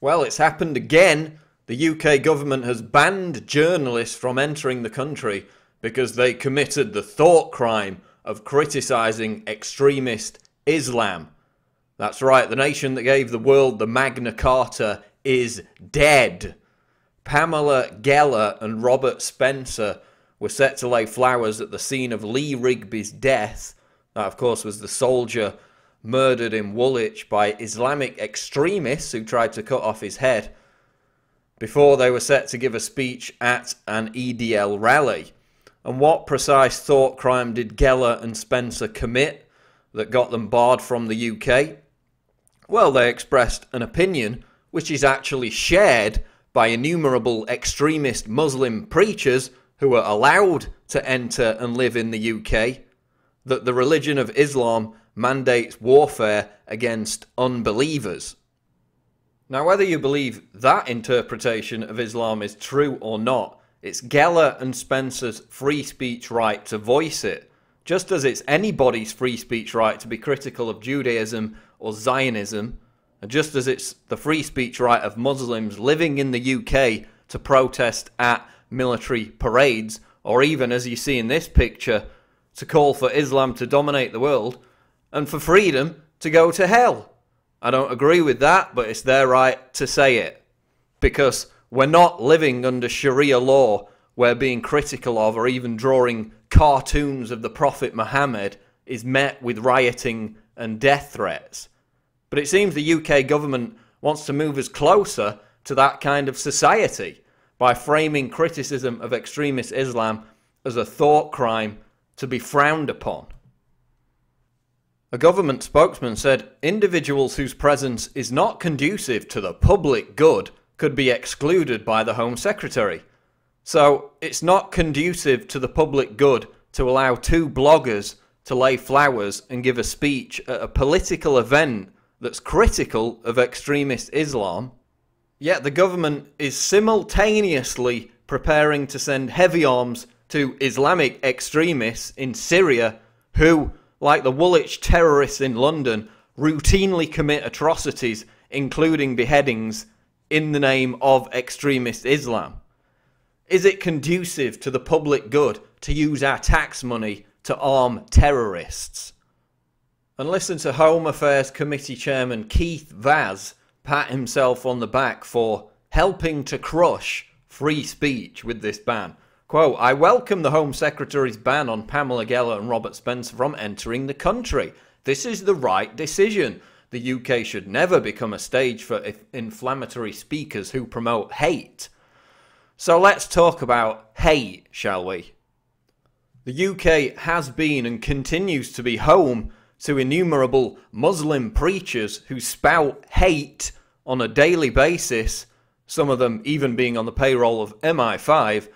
Well, it's happened again. The UK government has banned journalists from entering the country because they committed the thought crime of criticising extremist Islam. That's right, the nation that gave the world the Magna Carta is dead. Pamela Geller and Robert Spencer were set to lay flowers at the scene of Lee Rigby's death. That, of course, was the soldier murdered in Woolwich by Islamic extremists who tried to cut off his head, before they were set to give a speech at an EDL rally. And what precise thought crime did Geller and Spencer commit that got them barred from the UK? Well, they expressed an opinion which is actually shared by innumerable extremist Muslim preachers who are allowed to enter and live in the UK, that the religion of Islam mandates warfare against unbelievers. Now, whether you believe that interpretation of Islam is true or not, it's Geller and Spencer's free speech right to voice it, just as it's anybody's free speech right to be critical of Judaism or Zionism, and just as it's the free speech right of Muslims living in the UK to protest at military parades, or even, as you see in this picture, to call for Islam to dominate the world, and for freedom to go to hell. I don't agree with that, but it's their right to say it. Because we're not living under Sharia law where being critical of or even drawing cartoons of the Prophet Muhammad is met with rioting and death threats. But it seems the UK government wants to move us closer to that kind of society by framing criticism of extremist Islam as a thought crime to be frowned upon. A government spokesman said individuals whose presence is not conducive to the public good could be excluded by the Home Secretary. So it's not conducive to the public good to allow two bloggers to lay flowers and give a speech at a political event that's critical of extremist Islam. Yet the government is simultaneously preparing to send heavy arms to Islamic extremists in Syria who, like the Woolwich terrorists in London, routinely commit atrocities, including beheadings, in the name of extremist Islam. Is it conducive to the public good to use our tax money to arm terrorists? And listen to Home Affairs Committee Chairman Keith Vaz pat himself on the back for helping to crush free speech with this ban. Quote, "I welcome the Home Secretary's ban on Pamela Geller and Robert Spencer from entering the country. This is the right decision. The UK should never become a stage for inflammatory speakers who promote hate." So let's talk about hate, shall we? The UK has been and continues to be home to innumerable Muslim preachers who spout hate on a daily basis, some of them even being on the payroll of MI5,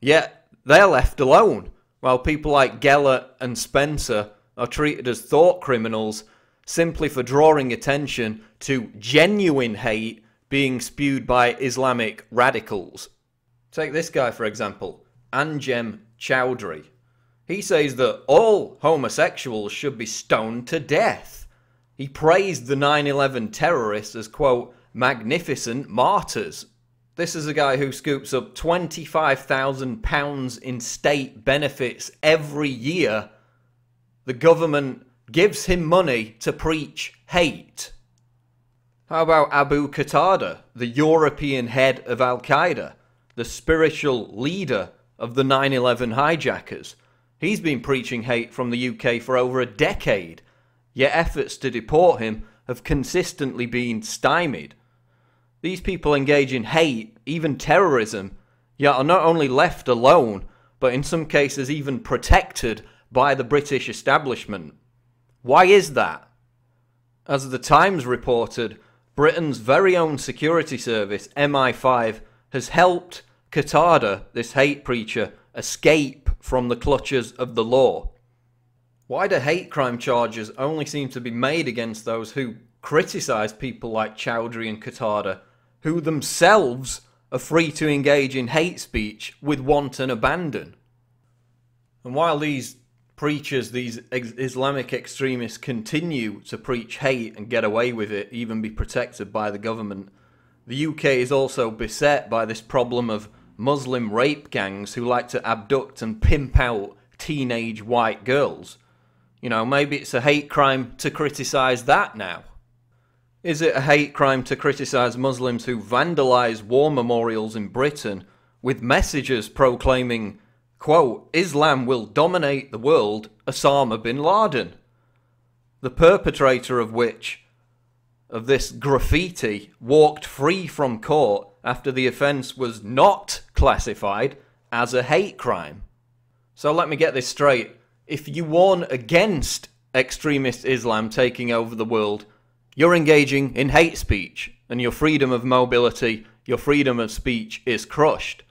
yet they're left alone, while people like Geller and Spencer are treated as thought criminals simply for drawing attention to genuine hate being spewed by Islamic radicals. Take this guy, for example, Anjem Chowdhury. He says that all homosexuals should be stoned to death. He praised the 9/11 terrorists as, quote, magnificent martyrs. This is a guy who scoops up £25,000 in state benefits every year. The government gives him money to preach hate. How about Abu Qatada, the European head of Al-Qaeda, the spiritual leader of the 9/11 hijackers? He's been preaching hate from the UK for over a decade, yet efforts to deport him have consistently been stymied. These people engage in hate, even terrorism, yet are not only left alone, but in some cases even protected by the British establishment. Why is that? As the Times reported, Britain's very own security service, MI5, has helped Qatada, this hate preacher, escape from the clutches of the law. Why do hate crime charges only seem to be made against those who criticise people like Chowdhury and Qatada, who themselves are free to engage in hate speech with wanton abandon? And while these preachers, these Islamic extremists, continue to preach hate and get away with it, even be protected by the government, the UK is also beset by this problem of Muslim rape gangs who like to abduct and pimp out teenage white girls. You know, maybe it's a hate crime to criticise that now. Is it a hate crime to criticise Muslims who vandalise war memorials in Britain with messages proclaiming, quote, "Islam will dominate the world, Osama bin Laden," the perpetrator of this graffiti walked free from court after the offence was not classified as a hate crime? So let me get this straight. If you warn against extremist Islam taking over the world, you're engaging in hate speech, and your freedom of mobility, your freedom of speech is crushed.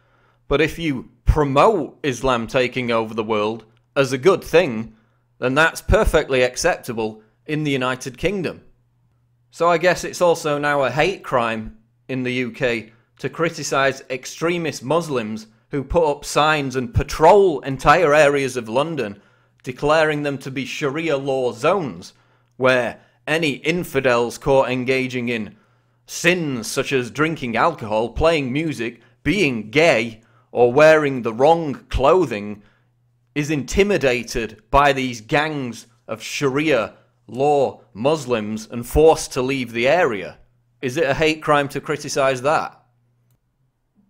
But if you promote Islam taking over the world as a good thing, then that's perfectly acceptable in the United Kingdom. So I guess it's also now a hate crime in the UK to criticise extremist Muslims who put up signs and patrol entire areas of London, declaring them to be Sharia law zones, where any infidels caught engaging in sins such as drinking alcohol, playing music, being gay, or wearing the wrong clothing is intimidated by these gangs of Sharia law Muslims and forced to leave the area. Is it a hate crime to criticise that?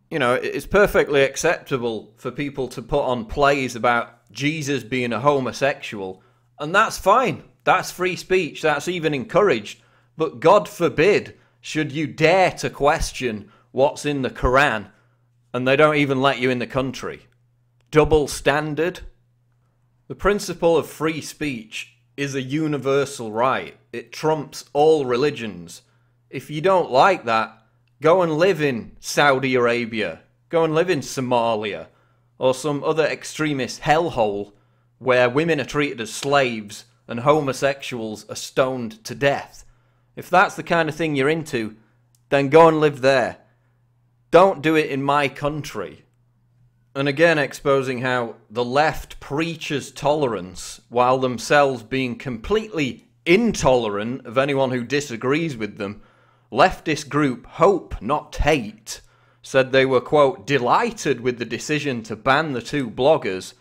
You know, it's perfectly acceptable for people to put on plays about Jesus being a homosexual, and that's fine. That's free speech. That's even encouraged. But God forbid should you dare to question what's in the Quran and they don't even let you in the country. Double standard. The principle of free speech is a universal right. It trumps all religions. If you don't like that, go and live in Saudi Arabia. Go and live in Somalia or some other extremist hellhole where women are treated as slaves and homosexuals are stoned to death. If that's the kind of thing you're into, then go and live there. Don't do it in my country. And again, exposing how the left preaches tolerance while themselves being completely intolerant of anyone who disagrees with them. Leftist group Hope Not Hate said they were, quote, delighted with the decision to ban the two bloggers,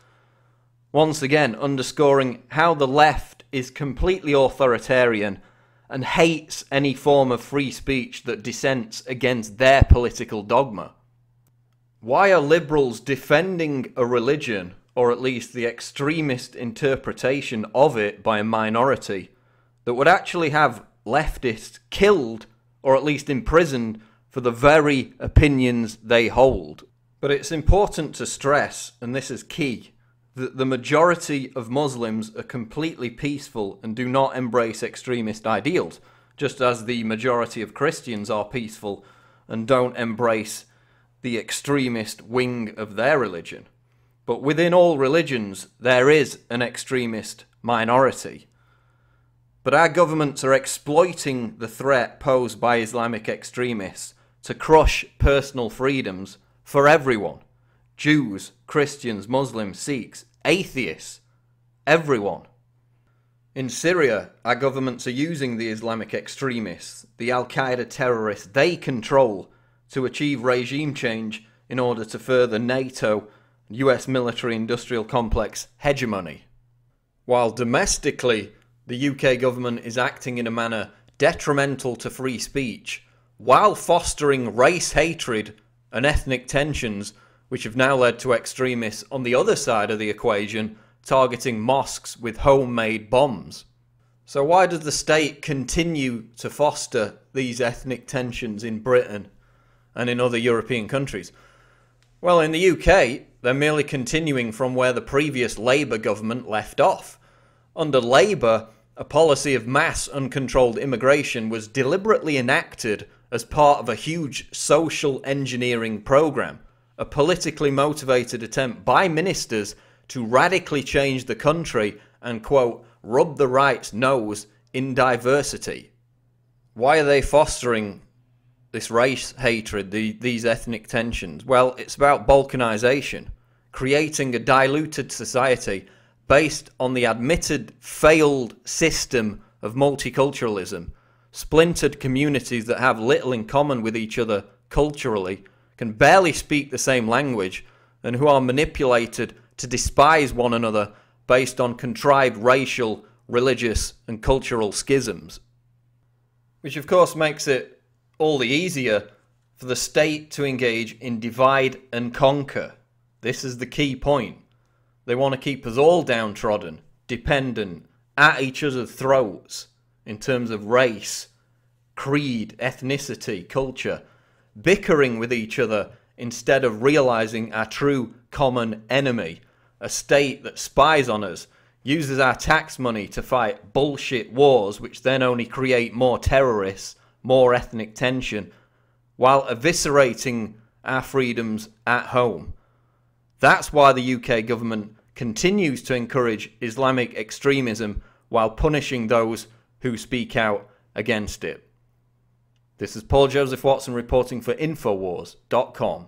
once again underscoring how the left is completely authoritarian and hates any form of free speech that dissents against their political dogma. Why are liberals defending a religion, or at least the extremist interpretation of it by a minority, that would actually have leftists killed or at least imprisoned for the very opinions they hold? But it's important to stress, and this is key, that the majority of Muslims are completely peaceful and do not embrace extremist ideals, just as the majority of Christians are peaceful and don't embrace the extremist wing of their religion. But within all religions, there is an extremist minority. But our governments are exploiting the threat posed by Islamic extremists to crush personal freedoms for everyone. Jews, Christians, Muslims, Sikhs, atheists, everyone. In Syria, our governments are using the Islamic extremists, the Al-Qaeda terrorists they control, to achieve regime change in order to further NATO and US military-industrial complex hegemony. While domestically, the UK government is acting in a manner detrimental to free speech, while fostering race hatred and ethnic tensions, which have now led to extremists on the other side of the equation targeting mosques with homemade bombs. So why does the state continue to foster these ethnic tensions in Britain and in other European countries? Well, in the UK, they're merely continuing from where the previous Labour government left off. Under Labour, a policy of mass uncontrolled immigration was deliberately enacted as part of a huge social engineering programme, a politically motivated attempt by ministers to radically change the country and, quote, rub the right's nose in diversity. Why are they fostering this race hatred, these ethnic tensions? Well, it's about balkanisation, creating a diluted society based on the admitted failed system of multiculturalism, splintered communities that have little in common with each other culturally, can barely speak the same language, and who are manipulated to despise one another based on contrived racial, religious and cultural schisms. Which of course makes it all the easier for the state to engage in divide and conquer. This is the key point. They want to keep us all downtrodden, dependent, at each other's throats in terms of race, creed, ethnicity, culture, bickering with each other instead of realizing our true common enemy, a state that spies on us, uses our tax money to fight bullshit wars which then only create more terrorists, more ethnic tension, while eviscerating our freedoms at home. That's why the UK government continues to encourage Islamic extremism while punishing those who speak out against it. This is Paul Joseph Watson reporting for Infowars.com.